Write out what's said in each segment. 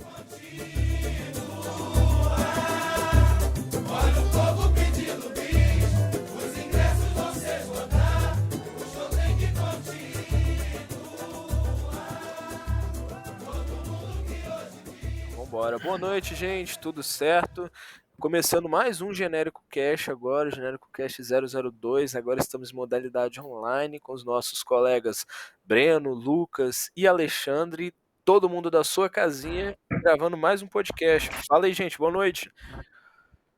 Olha o povo pedindo bis, os ingressos vão se esgotar, o show tem que continuar. Vambora. Boa noite, gente. Tudo certo? Começando mais um Genérico Cast agora, Genérico Cast 002. Agora estamos em modalidade online com os nossos colegas Breno, Lucas e Alexandre. Todo mundo da sua casinha gravando mais um podcast. Fala aí, gente. Boa noite.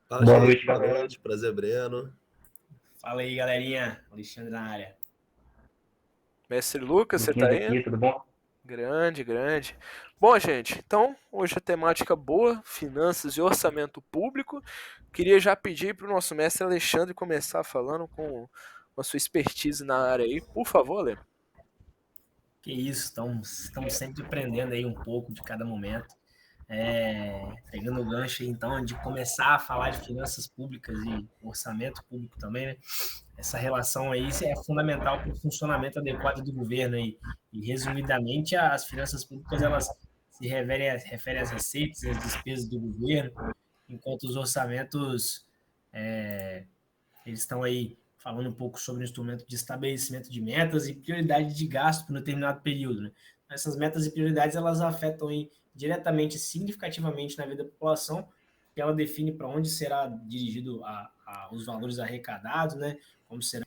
Fala, Boa gente. noite, Boa galera. noite. Prazer, Breno. Fala aí, galerinha. Alexandre na área. Mestre Lucas, você Luquinhas tá aí? aqui, tudo bom? Grande, grande. Bom, gente, então hoje a temática boa, finanças e orçamento público. Queria já pedir para o nosso mestre Alexandre começar falando com a sua expertise na área aí. Por favor, Ale. Que isso, estamos sempre aprendendo aí um pouco de cada momento. Pegando o gancho aí, então, de começar a falar de finanças públicas e orçamento público também, né? Essa relação aí é fundamental para o funcionamento adequado do governo aí. E, resumidamente, as finanças públicas, elas se referem às receitas e às despesas do governo, enquanto os orçamentos, eles estão aí falando um pouco sobre o instrumento de estabelecimento de metas e prioridade de gasto por um determinado período, né? Essas metas e prioridades, elas afetam aí diretamente, significativamente na vida da população, que ela define para onde será dirigido os valores arrecadados, né? Como será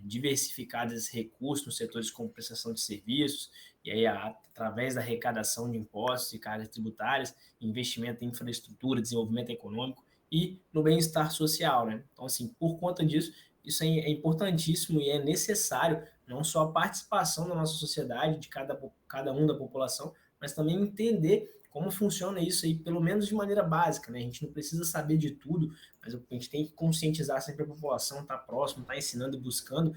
diversificados esses recursos nos setores como prestação de serviços, e aí através da arrecadação de impostos e cargas tributárias, investimento em infraestrutura, desenvolvimento econômico e no bem-estar social, né? Então, assim, por conta disso, isso é importantíssimo e é necessário não só a participação da nossa sociedade, de cada um da população, mas também entender como funciona isso aí, pelo menos de maneira básica, né? A gente não precisa saber de tudo, mas a gente tem que conscientizar sempre a população, estar próximo, estar ensinando e buscando,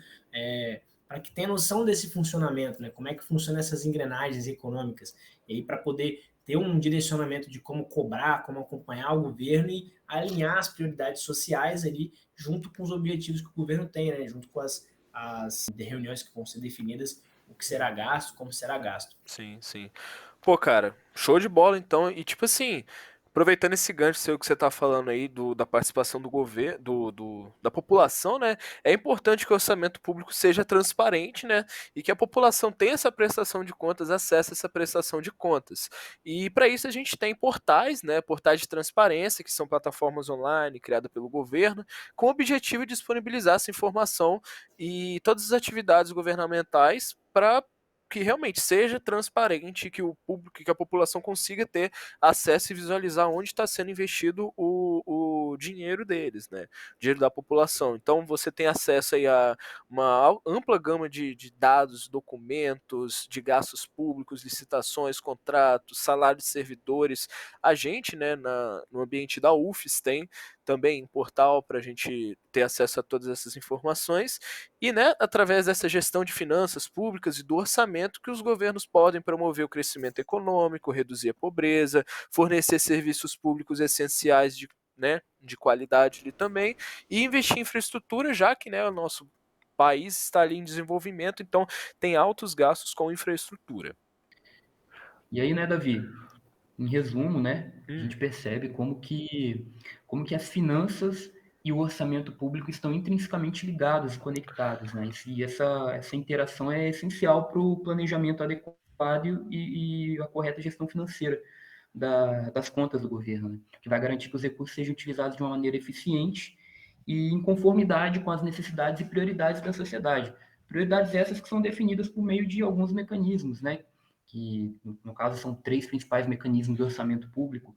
para que tenha noção desse funcionamento, né? Como é que funcionam essas engrenagens econômicas, e aí para poder ter um direcionamento de como cobrar, como acompanhar o governo e alinhar as prioridades sociais ali junto com os objetivos que o governo tem, né? Junto com as reuniões que vão ser definidas, o que será gasto, como será gasto. Sim, sim. Pô, cara, show de bola então. E tipo assim, aproveitando esse gancho seu que você tá falando aí da participação do governo, da população, né? É importante que o orçamento público seja transparente, né? E que a população tenha essa prestação de contas, acesso a essa prestação de contas. E para isso a gente tem portais, né? Portais de transparência, que são plataformas online criadas pelo governo, com o objetivo de disponibilizar essa informação e todas as atividades governamentais para que realmente seja transparente, que o público, que a população consiga ter acesso e visualizar onde está sendo investido o dinheiro deles, né? O dinheiro da população. Então você tem acesso aí a uma ampla gama de dados, documentos, de gastos públicos, licitações, contratos, salários de servidores. A gente, né, no ambiente da UFES tem também um portal para a gente ter acesso a todas essas informações e, né, através dessa gestão de finanças públicas e do orçamento que os governos podem promover o crescimento econômico, reduzir a pobreza, fornecer serviços públicos essenciais de qualidade ali também e investir em infraestrutura, já que, né, o nosso país está ali em desenvolvimento, então tem altos gastos com infraestrutura. E aí, né, Davi? Em resumo, né, a gente percebe como que as finanças e o orçamento público estão intrinsecamente ligados e conectados, né? E essa interação é essencial para o planejamento adequado e a correta gestão financeira das contas do governo, né? Que vai garantir que os recursos sejam utilizados de uma maneira eficiente e em conformidade com as necessidades e prioridades da sociedade. Prioridades essas que são definidas por meio de alguns mecanismos, né? Que, no caso, são 3 principais mecanismos de orçamento público,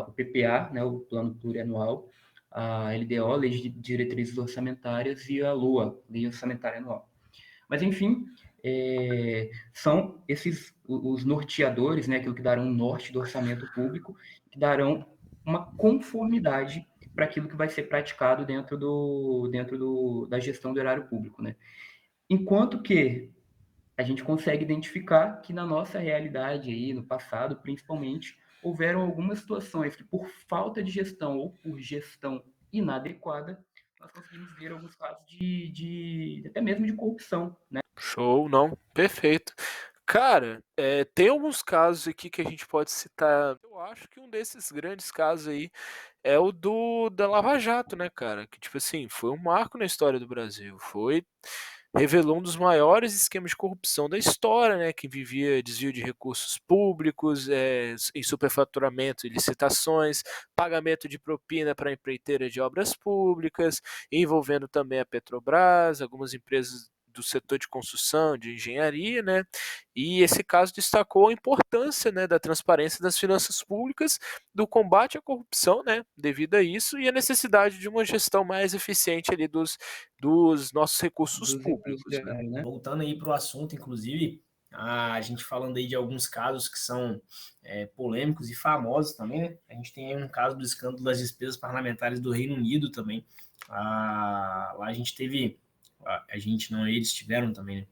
o PPA, né, o Plano Plurianual, a LDO, Lei de Diretrizes Orçamentárias, e a LOA, Lei Orçamentária Anual. Mas, enfim, são esses os norteadores, né, aquilo que darão um norte do orçamento público, que darão uma conformidade para aquilo que vai ser praticado dentro da gestão do erário público, né? Enquanto que a gente consegue identificar que na nossa realidade aí, no passado, principalmente, houveram algumas situações que, por falta de gestão ou por gestão inadequada, nós conseguimos ver alguns casos até mesmo de corrupção, né? Show, não, perfeito. Cara, tem alguns casos aqui que a gente pode citar. Eu acho que um desses grandes casos aí é o da Lava Jato, né, cara? Que, tipo assim, foi um marco na história do Brasil. Revelou um dos maiores esquemas de corrupção da história, né? Que vivia desvio de recursos públicos, em superfaturamento e licitações, pagamento de propina para empreiteira de obras públicas, envolvendo também a Petrobras, algumas empresas do setor de construção, de engenharia, né? E esse caso destacou a importância, né, da transparência das finanças públicas, do combate à corrupção, né, devido a isso, e a necessidade de uma gestão mais eficiente ali dos nossos recursos Dos recursos públicos, né? gerais, né? Voltando aí para o assunto, inclusive, a gente falando aí de alguns casos que são polêmicos e famosos também, né? A gente tem aí um caso do escândalo das despesas parlamentares do Reino Unido também. Lá a gente teve, a gente não, eles tiveram também, né?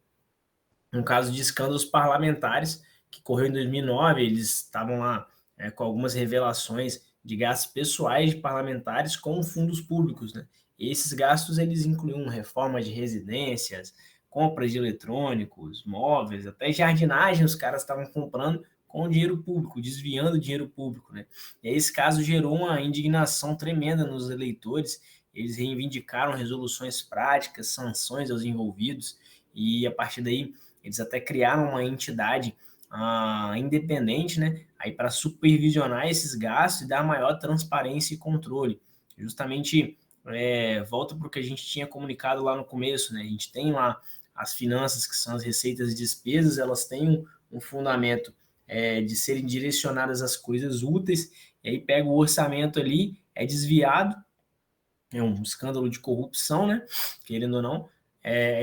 Um caso de escândalos parlamentares que correu em 2009, eles estavam lá com algumas revelações de gastos pessoais de parlamentares com fundos públicos, né? E esses gastos eles incluíam reforma de residências, compras de eletrônicos, móveis, até jardinagem os caras estavam comprando com dinheiro público, desviando dinheiro público, né? E aí esse caso gerou uma indignação tremenda nos eleitores, eles reivindicaram resoluções práticas, sanções aos envolvidos, e a partir daí eles até criaram uma entidade independente, né, aí para supervisionar esses gastos e dar maior transparência e controle. Justamente volta para o que a gente tinha comunicado lá no começo, né? A gente tem lá as finanças, que são as receitas e despesas, elas têm um fundamento de serem direcionadas às coisas úteis, e aí pega o orçamento ali, é desviado, é um escândalo de corrupção, né? Querendo ou não,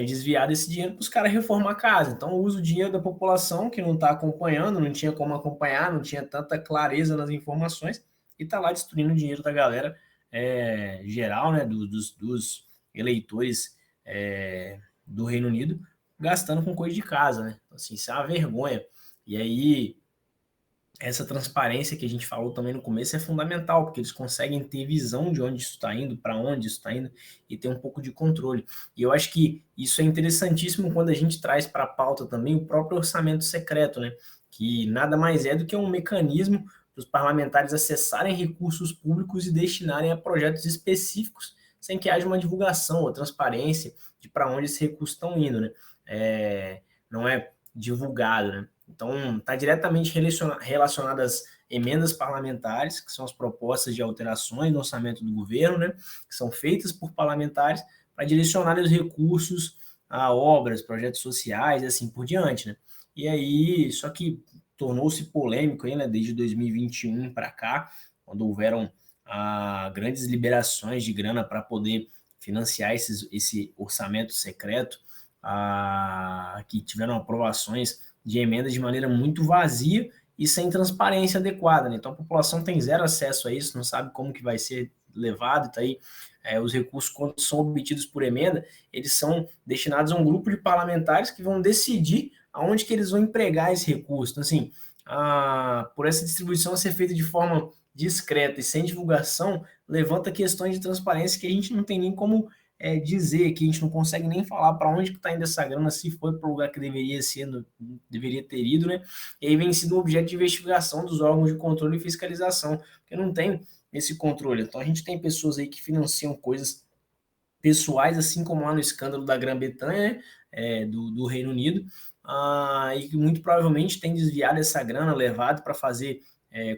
desviado esse dinheiro para os caras reformar a casa. Então, usa o dinheiro da população que não está acompanhando, não tinha como acompanhar, não tinha tanta clareza nas informações, e está lá destruindo o dinheiro da galera geral, né? Dos eleitores do Reino Unido, gastando com coisa de casa, né? Então, assim, isso é uma vergonha. E aí, essa transparência que a gente falou também no começo é fundamental, porque eles conseguem ter visão de onde isso está indo, para onde isso está indo, e ter um pouco de controle. E eu acho que isso é interessantíssimo quando a gente traz para a pauta também o próprio orçamento secreto, né? Que nada mais é do que um mecanismo para os parlamentares acessarem recursos públicos e destinarem a projetos específicos, sem que haja uma divulgação ou transparência de para onde esses recursos estão indo, né? Não é divulgado, né? Então, está diretamente relacionado às emendas parlamentares, que são as propostas de alterações no orçamento do governo, né, que são feitas por parlamentares para direcionar os recursos a obras, projetos sociais e assim por diante, né? E aí, só que tornou-se polêmico aí, né, desde 2021 para cá, quando houveram grandes liberações de grana para poder financiar esse orçamento secreto, que tiveram aprovações de emendas de maneira muito vazia e sem transparência adequada, né? Então a população tem zero acesso a isso, não sabe como que vai ser levado, tá aí os recursos, quando são obtidos por emenda, eles são destinados a um grupo de parlamentares que vão decidir aonde que eles vão empregar esse recurso. Então, assim, por essa distribuição ser feita de forma discreta e sem divulgação, levanta questões de transparência que a gente não tem nem como dizer, que a gente não consegue nem falar para onde que está indo essa grana, se foi para o lugar que deveria ter ido, né? E aí vem sido objeto de investigação dos órgãos de controle e fiscalização, porque não tem esse controle. Então a gente tem pessoas aí que financiam coisas pessoais, assim como lá no escândalo da Grã-Bretanha, do Reino Unido, e que muito provavelmente tem desviado essa grana, levado para fazer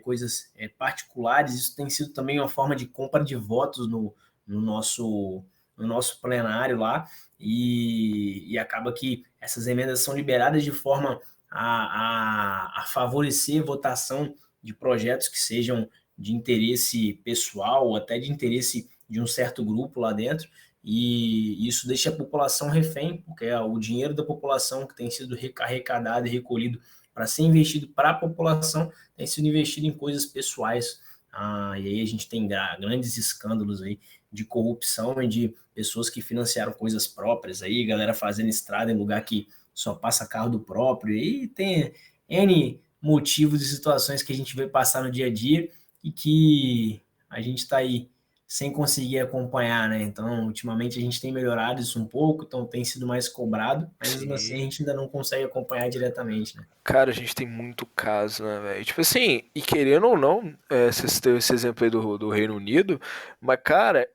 coisas particulares. Isso tem sido também uma forma de compra de votos no nosso plenário lá, e acaba que essas emendas são liberadas de forma a favorecer votação de projetos que sejam de interesse pessoal ou até de interesse de um certo grupo lá dentro, e isso deixa a população refém, porque o dinheiro da população que tem sido arrecadado e recolhido para ser investido para a população tem sido investido em coisas pessoais. E aí a gente tem grandes escândalos aí de corrupção e de pessoas que financiaram coisas próprias aí, galera fazendo estrada em lugar que só passa carro do próprio, e tem N motivos e situações que a gente vê passar no dia a dia e que a gente está aí sem conseguir acompanhar, né? Então, ultimamente a gente tem melhorado isso um pouco, então tem sido mais cobrado, mas mesmo assim a Sim. gente ainda não consegue acompanhar diretamente, né? Cara, a gente tem muito caso, né, velho? Tipo assim, e querendo ou não, você citou esse exemplo aí do Reino Unido, mas, cara,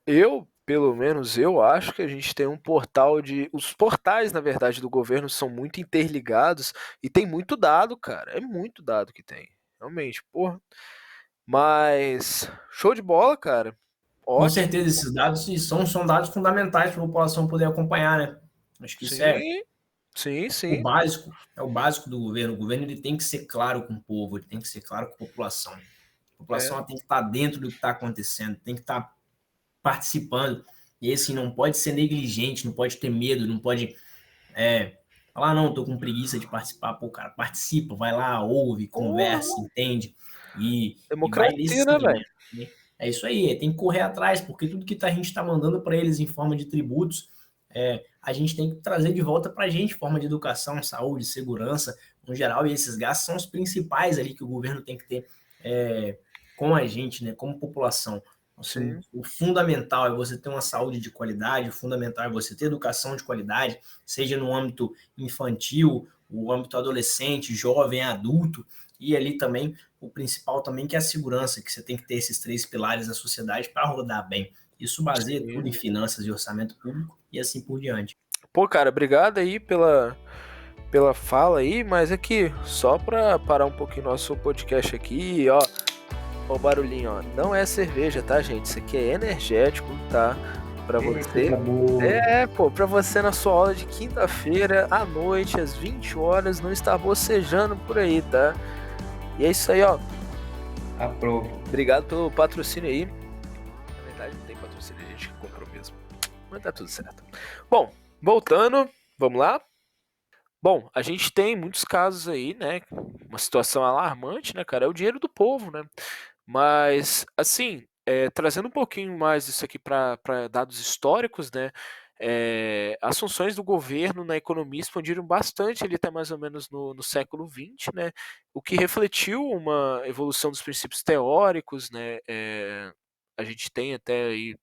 pelo menos, eu acho que a gente tem um portal de. Os portais, na verdade, do governo são muito interligados e tem muito dado, cara. É muito dado que tem. Realmente, porra. Mas, show de bola, cara. Com Ótimo. certeza, esses dados são dados fundamentais para a população poder acompanhar, né? Acho que isso é Sim, sim, o sim. básico, é o básico do governo. O governo ele tem que ser claro com o povo, ele tem que ser claro com a população. A população É, ela tem que estar dentro do que está acontecendo, tem que estar participando. E assim, não pode ser negligente, não pode ter medo, não pode falar, não, tô com preguiça de participar. Pô, cara, participa, vai lá, ouve, conversa, porra. entende? E vai nesse Democracia, né, velho? segmento, né? É isso aí, tem que correr atrás, porque tudo que a gente está mandando para eles em forma de tributos, a gente tem que trazer de volta para a gente, em forma de educação, saúde, segurança, no geral, e esses gastos são os principais ali que o governo tem que ter com a gente, né, como população. Assim, Sim. o fundamental é você ter uma saúde de qualidade, o fundamental é você ter educação de qualidade, seja no âmbito infantil, o âmbito adolescente, jovem, adulto, e ali também o principal também que é a segurança, que você tem que ter esses três pilares da sociedade para rodar bem. Isso baseia tudo Sim. em finanças e orçamento público e assim por diante. Pô, cara, obrigado aí pela fala aí, mas aqui, só pra parar um pouquinho nosso podcast aqui, ó o barulhinho, ó, não é cerveja, tá, gente? Isso aqui é energético, tá? Pra você. Coisa boa. Pô, pra você na sua aula de quinta-feira, à noite, às 20 horas, não estar bocejando por aí, tá? E é isso aí, ó. Aprovo. Obrigado pelo patrocínio aí. Na verdade, não tem patrocínio, a gente comprou mesmo. Mas tá tudo certo. Bom, voltando, vamos lá? Bom, a gente tem muitos casos aí, né? Uma situação alarmante, né, cara? É o dinheiro do povo, né? Mas, assim, trazendo um pouquinho mais isso aqui para dados históricos, né? As funções do governo na economia expandiram bastante ali até mais ou menos no século XX, né? O que refletiu uma evolução dos princípios teóricos, né? A gente tem até aí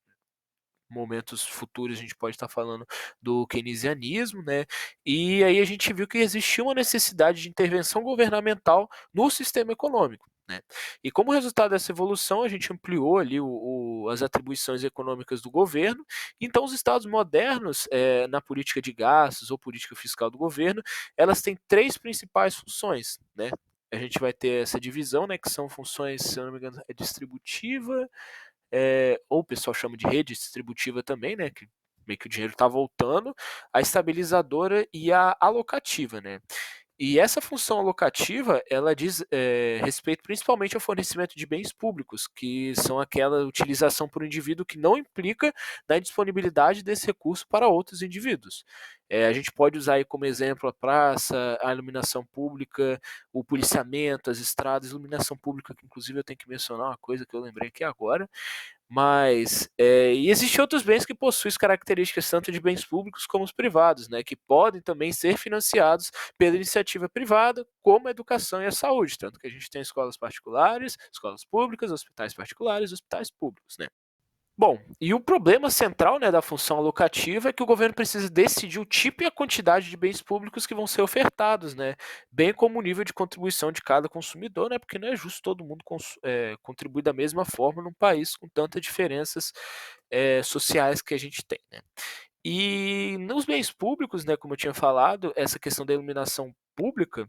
momentos futuros a gente pode estar falando do keynesianismo, né? E aí a gente viu que existia uma necessidade de intervenção governamental no sistema econômico, né? E como resultado dessa evolução, a gente ampliou ali as atribuições econômicas do governo. Então, os estados modernos, na política de gastos ou política fiscal do governo, elas têm três principais funções, né? A gente vai ter essa divisão, né, que são funções, se eu não me engano, é distributiva, ou o pessoal chama de rede distributiva também, né? Que meio que o dinheiro está voltando, a estabilizadora e a alocativa, né? E essa função alocativa, ela diz respeito principalmente ao fornecimento de bens públicos, que são aquela utilização por um indivíduo que não implica na disponibilidade desse recurso para outros indivíduos. A gente pode usar aí como exemplo a praça, a iluminação pública, o policiamento, as estradas, iluminação pública, que inclusive eu tenho que mencionar uma coisa que eu lembrei aqui agora, mas e existem outros bens que possuem características tanto de bens públicos como os privados, né, que podem também ser financiados pela iniciativa privada, como a educação e a saúde, tanto que a gente tem escolas particulares, escolas públicas, hospitais particulares, hospitais públicos, né. Bom, e o problema central, né, da função alocativa é que o governo precisa decidir o tipo e a quantidade de bens públicos que vão ser ofertados, né, bem como o nível de contribuição de cada consumidor, né, porque não é justo todo mundo contribuir da mesma forma num país com tantas diferenças sociais que a gente tem, né. E nos bens públicos, né, como eu tinha falado, essa questão da iluminação pública,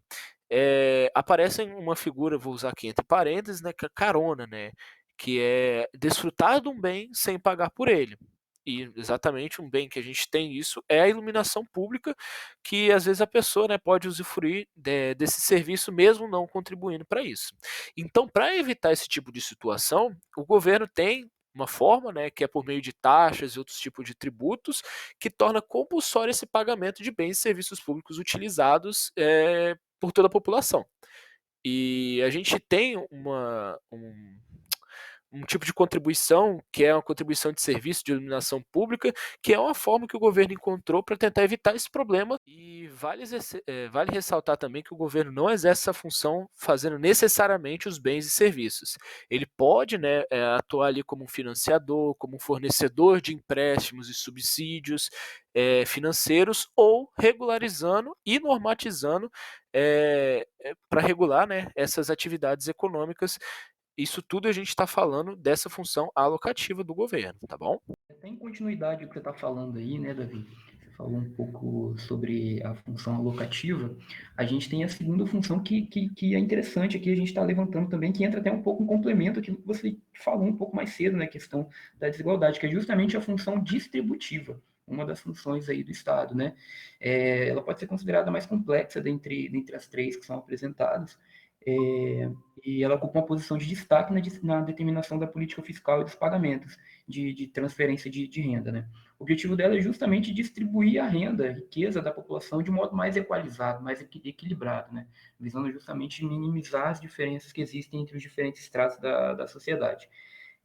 aparece uma figura, vou usar aqui entre parênteses, né, que é a carona, né, que é desfrutar de um bem sem pagar por ele. E exatamente um bem que a gente tem isso é a iluminação pública, que às vezes a pessoa, né, pode usufruir desse serviço mesmo não contribuindo para isso. Então, para evitar esse tipo de situação, o governo tem uma forma, né, que é por meio de taxas e outros tipos de tributos, que torna compulsório esse pagamento de bens e serviços públicos utilizados por toda a população. E a gente tem um tipo de contribuição, que é uma contribuição de serviço de iluminação pública, que é uma forma que o governo encontrou para tentar evitar esse problema. E vale ressaltar também que o governo não exerce essa função fazendo necessariamente os bens e serviços. Ele pode, né, atuar ali como um financiador, como um fornecedor de empréstimos e subsídios financeiros, ou regularizando e normatizando para regular, né, essas atividades econômicas. Isso tudo a gente está falando dessa função alocativa do governo, tá bom? Até em continuidade do que você está falando aí, né, Davi? Você falou um pouco sobre a função alocativa. A gente tem a segunda função que é interessante aqui, a gente está levantando também, que entra até um pouco em complemento àquilo que você falou um pouco mais cedo, né, questão da desigualdade, que é justamente a função distributiva, uma das funções aí do Estado, né? Ela pode ser considerada mais complexa dentre as três que são apresentadas, e ela ocupa uma posição de destaque na determinação da política fiscal e dos pagamentos de transferência de renda, né? O objetivo dela é justamente distribuir a renda, a riqueza da população de modo mais equalizado, mais equilibrado, né? Visando justamente minimizar as diferenças que existem entre os diferentes estratos da sociedade.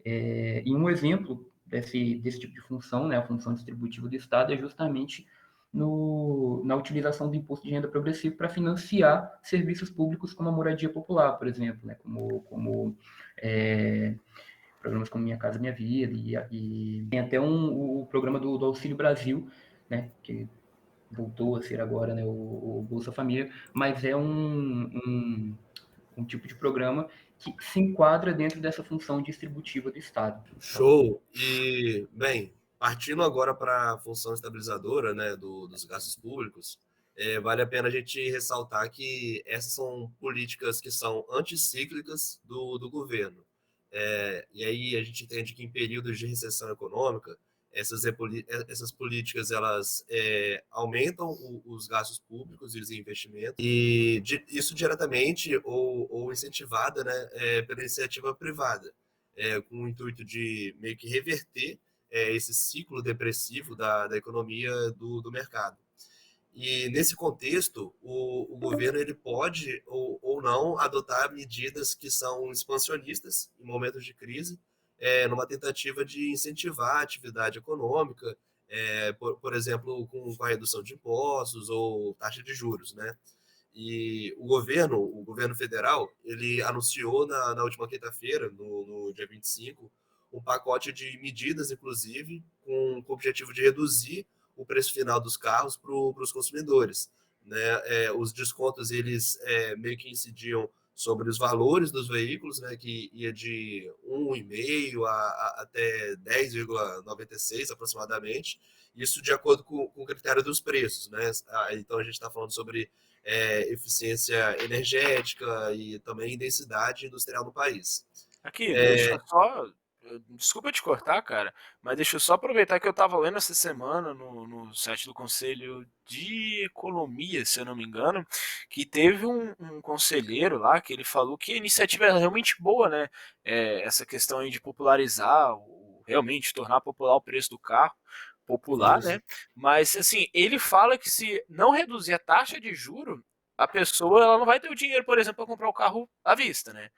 E um exemplo desse tipo de função, né, a função distributiva do Estado, é justamente na utilização do imposto de renda progressivo para financiar serviços públicos como a moradia popular, por exemplo, né, como programas como Minha Casa Minha Vida, e tem até o programa do Auxílio Brasil, né, que voltou a ser agora, né, o Bolsa Família, mas é um tipo de programa que se enquadra dentro dessa função distributiva do Estado. Show! E, bem, partindo agora para a função estabilizadora, né, dos gastos públicos, vale a pena a gente ressaltar que essas são políticas que são anticíclicas do governo. E aí a gente entende que em períodos de recessão econômica, essas políticas elas aumentam os gastos públicos e os investimentos, e isso diretamente ou incentivada, né, pela iniciativa privada, com o intuito de meio que reverter esse ciclo depressivo da economia do mercado. E nesse contexto, o governo ele pode ou não adotar medidas que são expansionistas em momentos de crise, numa tentativa de incentivar a atividade econômica, por exemplo, com a redução de impostos ou taxa de juros, né? E o governo federal, ele anunciou na última quinta-feira, no dia 25, um pacote de medidas, inclusive, com o objetivo de reduzir o preço final dos carros para os consumidores, né? Os descontos, eles meio que incidiam sobre os valores dos veículos, né, que ia de 1,5 até 10,96 aproximadamente, isso de acordo com o critério dos preços, né? Então a gente está falando sobre eficiência energética e também densidade industrial no país. Aqui, deixa eu só. Desculpa te cortar, cara, mas deixa eu só aproveitar que eu estava lendo essa semana no site do Conselho de Economia, se eu não me engano, que teve um conselheiro lá que ele falou que a iniciativa é realmente boa, né? Essa questão aí de popularizar, realmente tornar popular o preço do carro, popular, né? Mas assim, ele fala que se não reduzir a taxa de juro, a pessoa ela não vai ter o dinheiro, por exemplo, para comprar o carro à vista, né?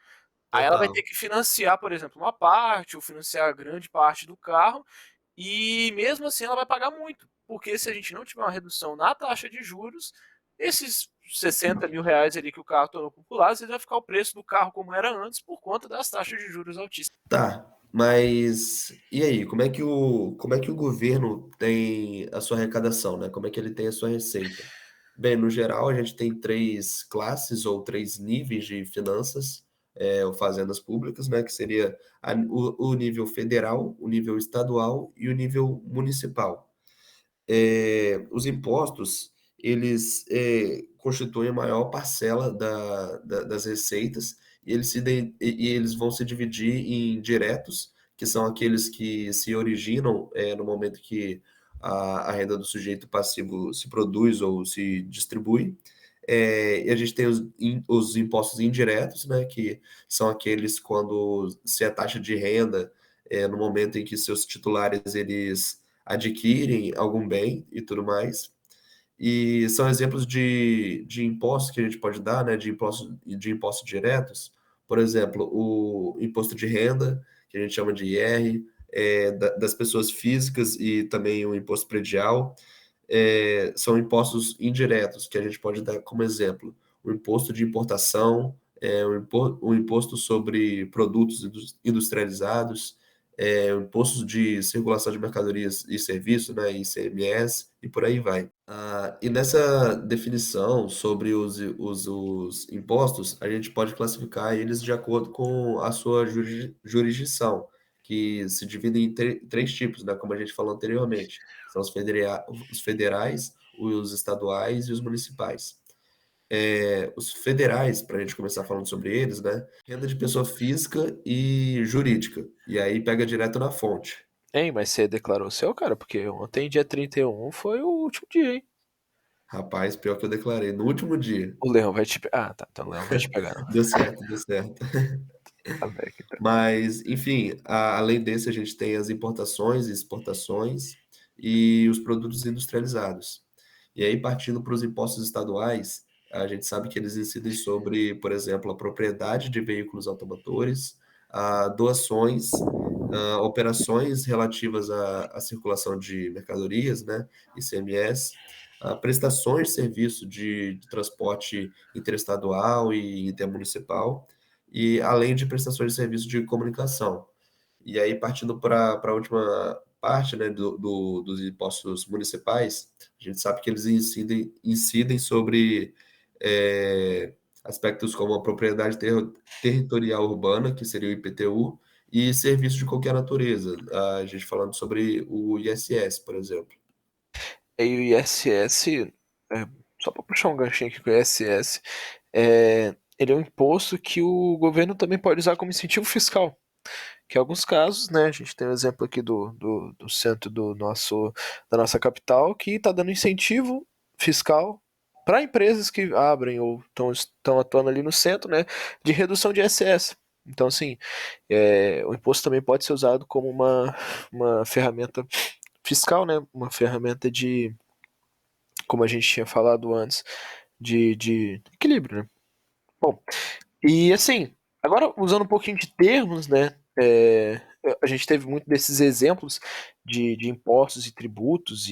Aí ela vai ter Total. que financiar, por exemplo, uma parte, ou financiar grande parte do carro, e mesmo assim ela vai pagar muito, porque se a gente não tiver uma redução na taxa de juros, esses 60 mil reais ali que o carro tornou popular, às vezes vai ficar o preço do carro como era antes, por conta das taxas de juros altíssimas. Tá, mas e aí, como é que o governo tem a sua arrecadação, né? Como é que ele tem a sua receita? Bem, no geral, a gente tem três classes ou três níveis de finanças, ou fazendas públicas, né? Que seria o nível federal, o nível estadual e o nível municipal. Os impostos, eles constituem a maior parcela das receitas, e eles vão se dividir em diretos, que são aqueles que se originam no momento que a renda do sujeito passivo se produz ou se distribui. E a gente tem os impostos indiretos, né, que são aqueles quando se a taxa de renda, no momento em que seus titulares eles adquirem algum bem e tudo mais. E são exemplos de impostos que a gente pode dar, né, de impostos diretos. Por exemplo, o imposto de renda, que a gente chama de IR, das pessoas físicas e também o imposto predial. São impostos indiretos, que a gente pode dar como exemplo. O imposto de importação, o imposto sobre produtos industrializados, o imposto de circulação de mercadorias e serviços, né, ICMS, e por aí vai. E nessa definição sobre os impostos, a gente pode classificar eles de acordo com a sua jurisdição, que se dividem em três tipos, né, como a gente falou anteriormente. São os federais, os estaduais e os municipais. Os federais, para a gente começar falando sobre eles, né? Renda de pessoa física e jurídica. E aí pega direto na fonte. Hein, mas você declarou o seu, cara? Porque ontem, dia 31, foi o último dia, hein? Rapaz, pior que eu declarei no último dia. O Leão vai te pegar. Ah, tá. Então o Leão vai te pegar, não. Deu certo, deu certo. Tá bem, então. Mas, enfim, além desse, a gente tem as importações e exportações e os produtos industrializados. E aí, partindo para os impostos estaduais, a gente sabe que eles incidem sobre, por exemplo, a propriedade de veículos automotores, doações, operações relativas à circulação de mercadorias, né, ICMS, prestações de serviço de transporte interestadual e intermunicipal, e além de prestações de serviço de comunicação. E aí, partindo para a última parte, né, dos impostos municipais, a gente sabe que eles incidem sobre aspectos como a propriedade territorial urbana, que seria o IPTU, e serviços de qualquer natureza, a gente falando sobre o ISS, por exemplo. E o ISS, só para puxar um ganchinho aqui com o ISS, ele é um imposto que o governo também pode usar como incentivo fiscal. Que em alguns casos, né, a gente tem um exemplo aqui do centro da nossa capital, que está dando incentivo fiscal para empresas que abrem ou estão atuando ali no centro, né, de redução de ISS. Então, assim, o imposto também pode ser usado como uma ferramenta fiscal, né, uma ferramenta de, como a gente tinha falado antes, de equilíbrio, né? Bom, e assim, agora usando um pouquinho de termos, né? A gente teve muito desses exemplos de impostos e tributos,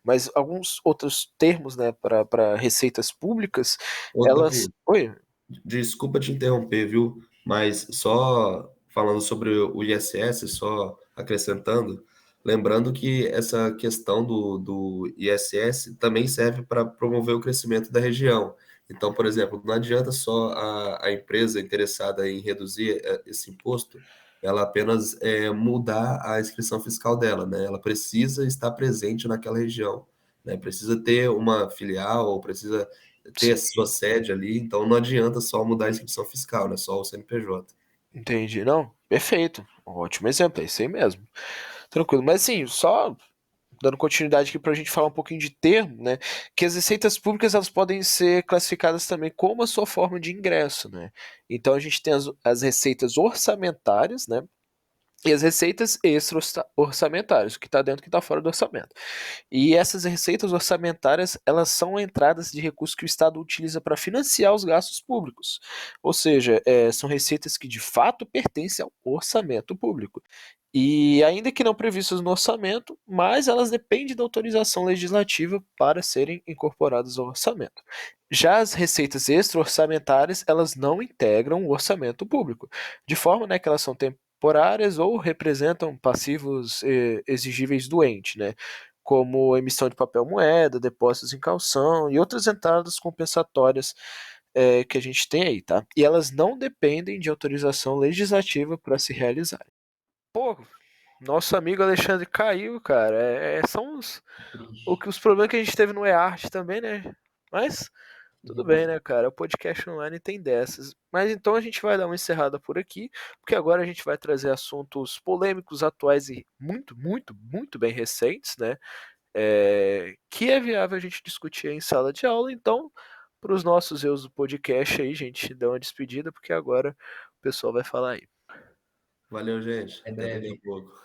mas alguns outros termos, né, para receitas públicas, Ô, elas. Davi, Oi, desculpa te interromper, viu? Mas só falando sobre o ISS, só acrescentando, lembrando que essa questão do ISS também serve para promover o crescimento da região. Então, por exemplo, não adianta só a empresa interessada em reduzir esse imposto, ela apenas mudar a inscrição fiscal dela, né? Ela precisa estar presente naquela região, né? Precisa ter uma filial, ou precisa ter a sua sede ali, então não adianta só mudar a inscrição fiscal, né? Só o CNPJ. entendi. Não, perfeito. Um ótimo exemplo, é isso aí mesmo. Tranquilo. Mas assim, só dando continuidade aqui para a gente falar um pouquinho de termo, né? Que as receitas públicas elas podem ser classificadas também como a sua forma de ingresso, né? Então a gente tem as receitas orçamentárias, né? E as receitas extra-orçamentárias, o que está dentro e o que está fora do orçamento. E essas receitas orçamentárias, elas são entradas de recursos que o Estado utiliza para financiar os gastos públicos. Ou seja, são receitas que de fato pertencem ao orçamento público. E ainda que não previstas no orçamento, mas elas dependem da autorização legislativa para serem incorporadas ao orçamento. Já as receitas extra-orçamentárias, elas não integram o orçamento público, de forma, né, que elas são temporárias ou representam passivos exigíveis do ente, né, como emissão de papel moeda, depósitos em calção e outras entradas compensatórias que a gente tem aí, tá? E elas não dependem de autorização legislativa para se realizarem. Pô, nosso amigo Alexandre caiu, cara. São Triste. os problemas que a gente teve no EART também, né? Mas tudo bem, né, cara? O podcast online tem dessas. Mas então a gente vai dar uma encerrada por aqui, porque agora a gente vai trazer assuntos polêmicos, atuais e muito, muito, muito bem recentes, né? Que é viável a gente discutir em sala de aula. Então, para os nossos erros do podcast aí, gente, dá uma despedida, porque agora o pessoal vai falar aí. Valeu, gente. É Até daqui a breve. pouco.